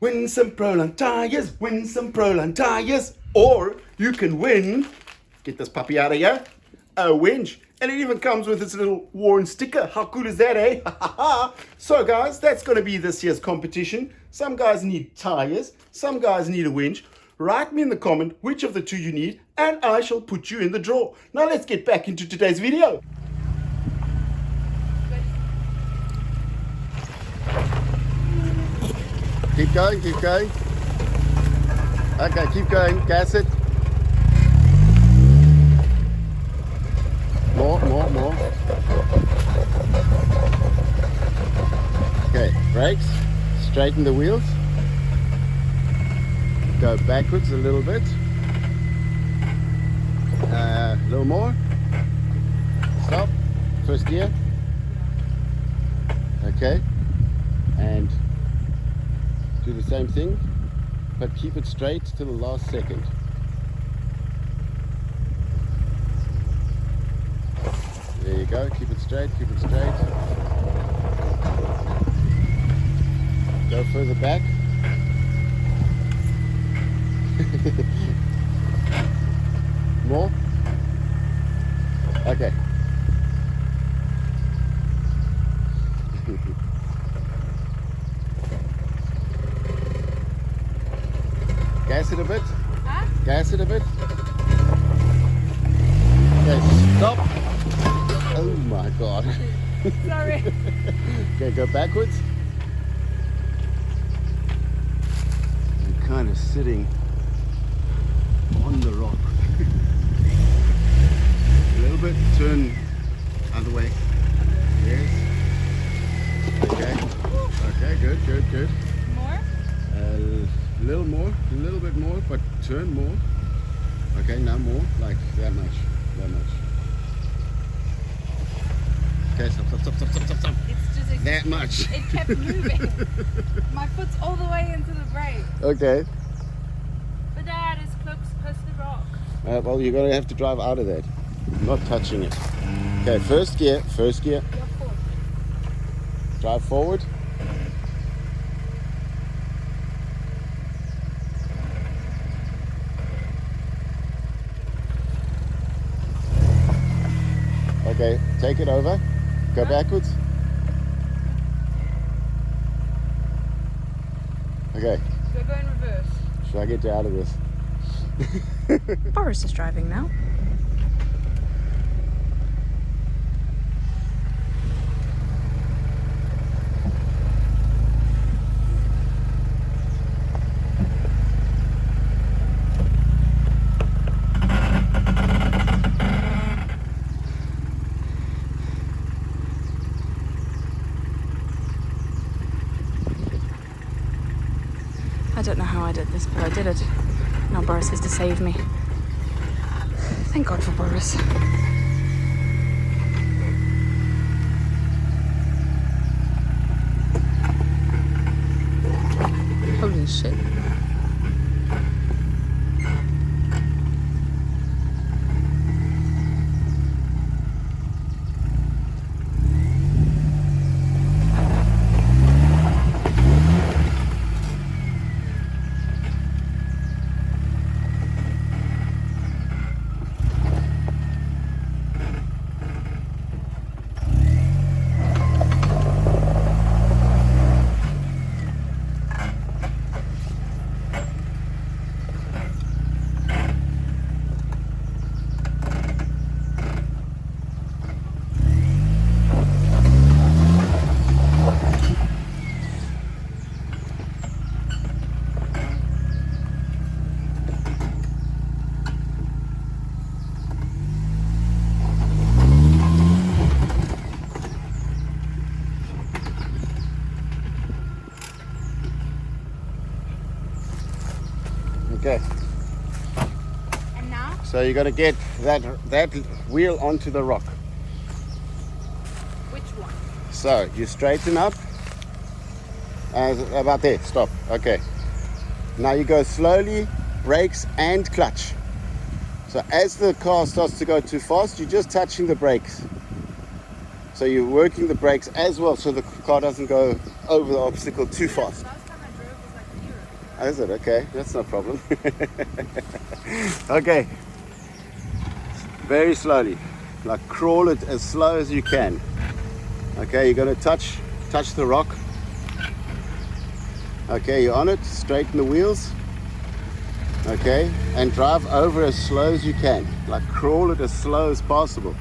Win some Proline tyres, win some Proline tyres. Or you can win, get this puppy out of here, a winch. And it even comes with its little worn sticker. How cool is that, eh? So guys, that's going to be this year's competition. Some guys need tyres, some guys need a winch. Write me in the comment which of the two you need, and I shall put you in the draw. Now let's get back into today's video. Keep going, keep going. Okay, keep going, gas it. More. Okay, brakes, straighten the wheels. Go backwards a little bit. A little more. Stop. First gear. Okay. And do the same thing, but keep it straight till the last second. There you go. Keep it straight. Keep it straight. Go further back. More? Okay. Gas it a bit. Huh? Gas it a bit. Okay, stop. Oh my god. Sorry. Okay, go backwards. You're kind of sitting on the rock. A little bit, turn other way. Yes. Okay. Okay, good. More? A little bit more, but turn more. Okay, now more, like that much. Okay, stop. It's just That much. It kept moving. My foot's all the way into the brake. Okay. But Dad is close to the rock. Well, you're going to have to drive out of that. Not touching it. Okay, first gear. You're forward. Drive forward. Okay, take it over. Go backwards. Okay, We're going reverse. should I get you out of this? Boris is driving now. I don't know how I did this, but I did it. Now Boris has to save me. Thank God for Boris. Holy shit. Okay, And now? so you're going to get that wheel onto the rock. Which one? So you straighten up. About there, stop. Okay. Now you go slowly, brakes and clutch. So as the car starts to go too fast, you're just touching the brakes. So you're working the brakes as well so the car doesn't go over the obstacle too fast. Last time I drove was like you. Is it? Okay, that's no problem. Okay. Very slowly. Like crawl it as slow as you can. Okay, you're going to touch the rock. Okay, you're on it. Straighten the wheels. Okay, and drive over as slow as you can. Like crawl it as slow as possible.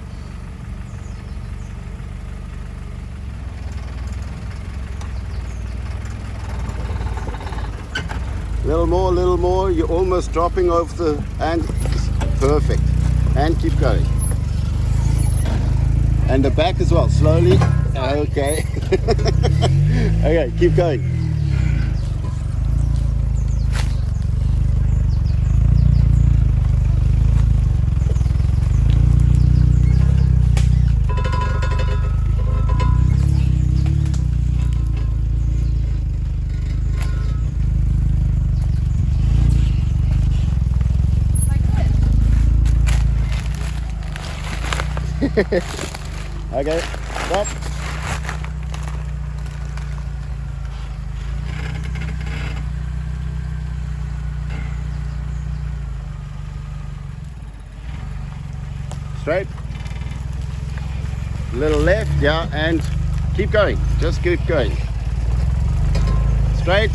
Little more, you're almost dropping off the, and perfect. And keep going. And the back as well, slowly. Okay. Okay, keep going. Okay, stop. Straight. Little left, yeah, and keep going. Just keep going. Straight.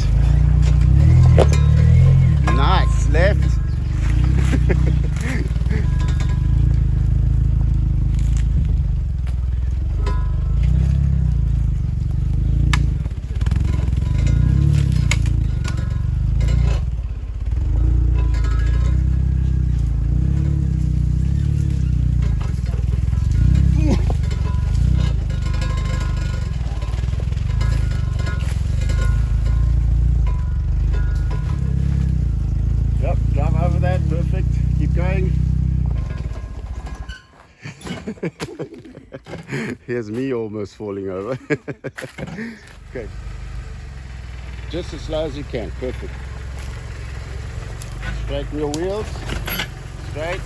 Nice. Left. Yep, drive over that, perfect. Keep going. Here's me almost falling over. Okay. Just as slow as you can, perfect. Straighten your wheels. Straight.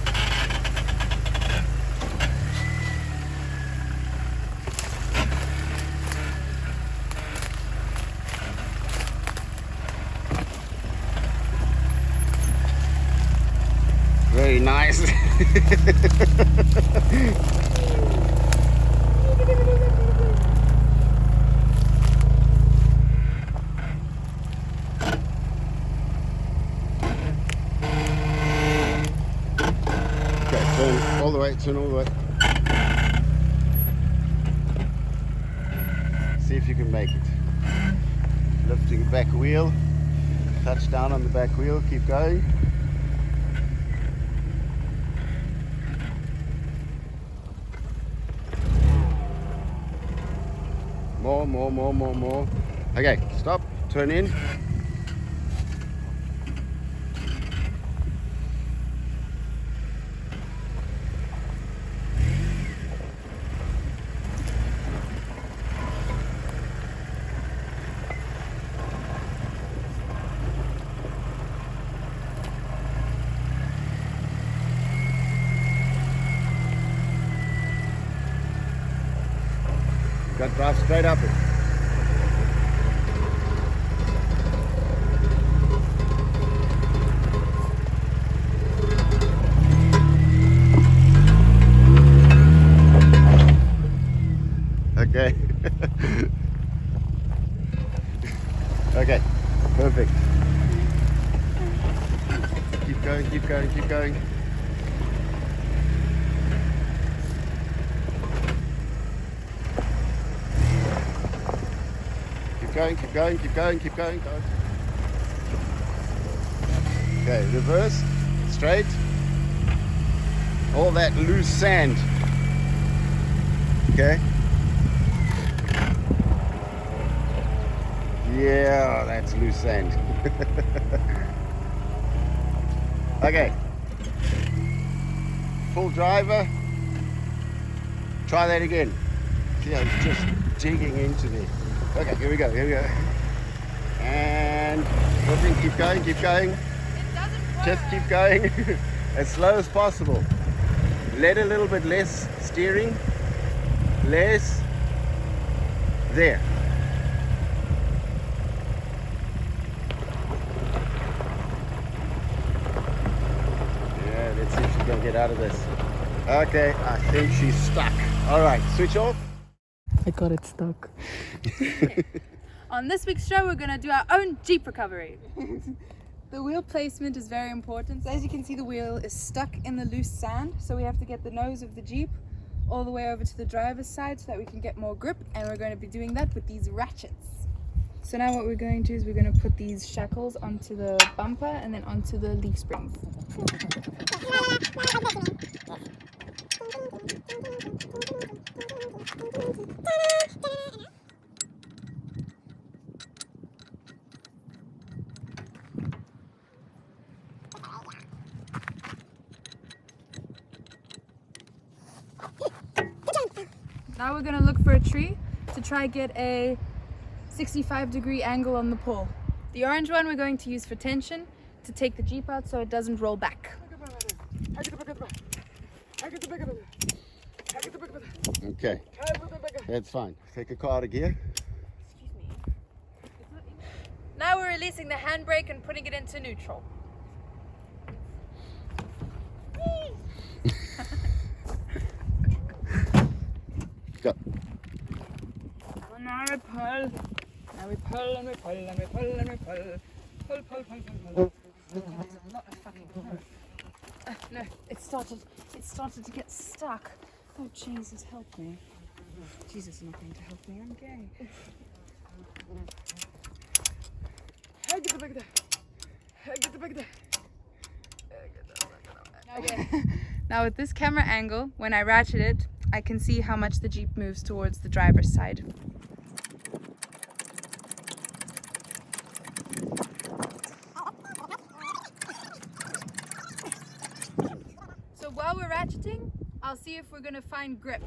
Very nice. Okay, turn all the way, turn all the way. See if you can make it. Lifting the back wheel, touch down on the back wheel, keep going. More. Okay, stop, turn in. Got to drive straight up it. Okay. Okay, perfect. Keep going, keep going, keep going. Keep going, keep going, keep going. Okay, reverse, straight. All that loose sand. Okay. Yeah, that's loose sand. Okay. Full driver. Try that again. See how it's just digging into me. Okay, here we go, And keep going, keep going. It doesn't work. Just keep going as slow as possible. Let a little bit less steering. Less. There. get out of this. Okay, I think she's stuck. All right, switch off. I got it stuck. On this week's show, we're going to do our own Jeep recovery. The wheel placement is very important. So as you can see, the wheel is stuck in the loose sand. So we have to get the nose of the Jeep all the way over to the driver's side so that we can get more grip. And we're going to be doing that with these ratchets. So now what we're going to do is we're going to put these shackles onto the bumper and then onto the leaf springs. Now we're going to look for a tree to try get a 65-degree angle on the pole. The orange one we're going to use for tension to take the Jeep out so it doesn't roll back. Okay, that's fine. Take a car out of gear. Now we're releasing the handbrake and putting it into neutral. Go. Now we pull. Now we pull and we pull and we pull and we pull. Pull, pull, pull, pull, pull. There's a lot of fucking pull. No, it started to get stuck. Oh Jesus, help me. Jesus is not going to help me, I'm gay. Okay. Now with this camera angle, when I ratchet it, I can see how much the Jeep moves towards the driver's side. So while we're ratcheting, I'll see if we're going to find grip.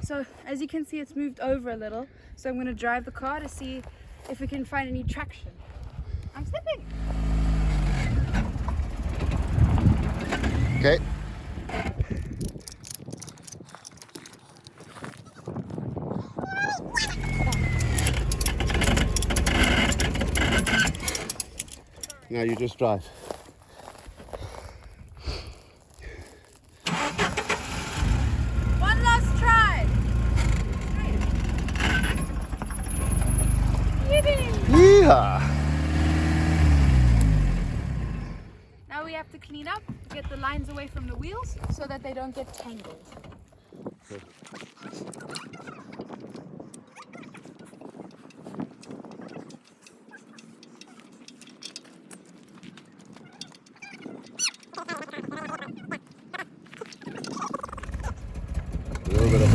So as you can see, it's moved over a little. So I'm going to drive the car to see if we can find any traction. I'm slipping. Okay. Now you just drive. One last try. Yeehaw! Now we have to clean up, get the lines away from the wheels so that they don't get tangled. A little bit of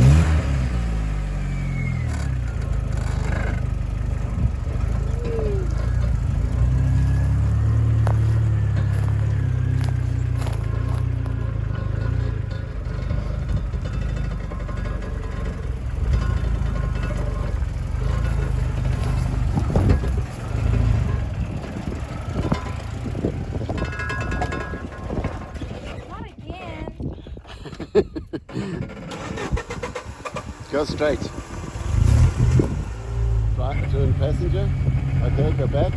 Not again. Go straight. Right, turn passenger. Okay, go back.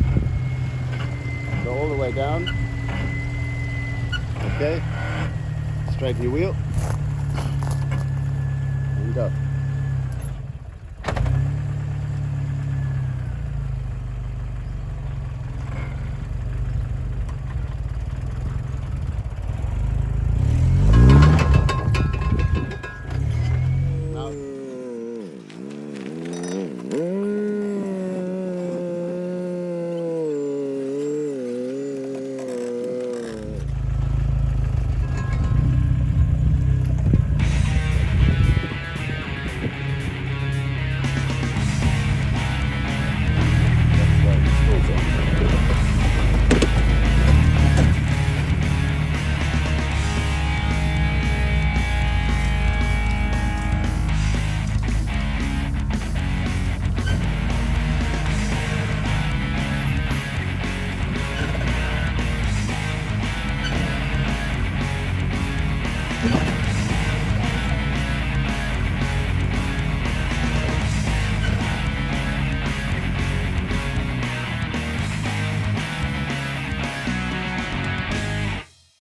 Go all the way down. Okay. Straighten your wheel. And go.